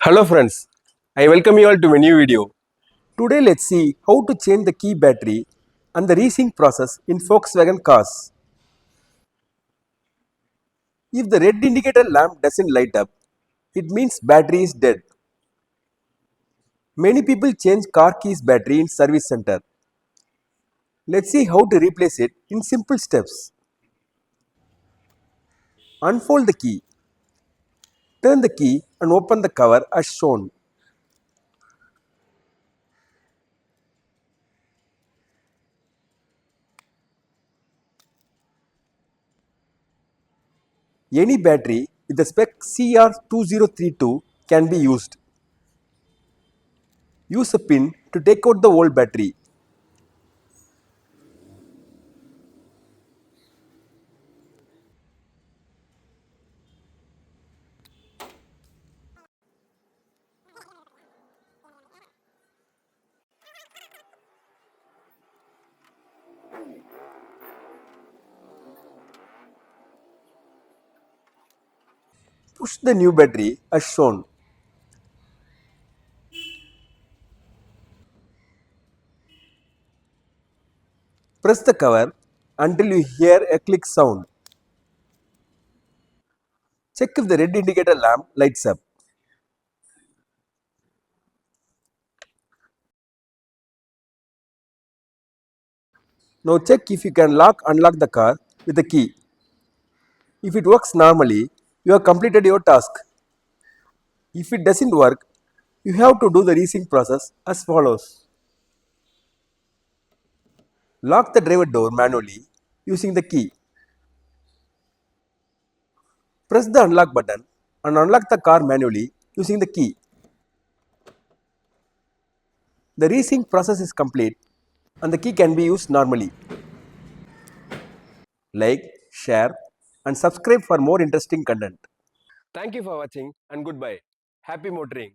Hello friends, I welcome you all to my new video. Today let's see how to change the key battery and the resync process in Volkswagen cars. If the red indicator lamp doesn't light up, it means battery is dead. Many people change car keys battery in service center. Let's see how to replace it in simple steps. Unfold the key. Turn the key and open the cover as shown. Any battery with the spec CR2032 can be used. Use a pin to take out the old battery. Push the new battery as shown. Press the cover until you hear a click sound. Check if the red indicator lamp lights up. Now check if you can unlock the car with the key. If it works normally, you have completed your task. If it doesn't work, you have to do the resync process as follows. Lock the driver door manually using the key. Press the unlock button and unlock the car manually using the key. The resync process is complete and the key can be used normally. Like, share and subscribe for more interesting content. Thank you for watching and goodbye. Happy motoring.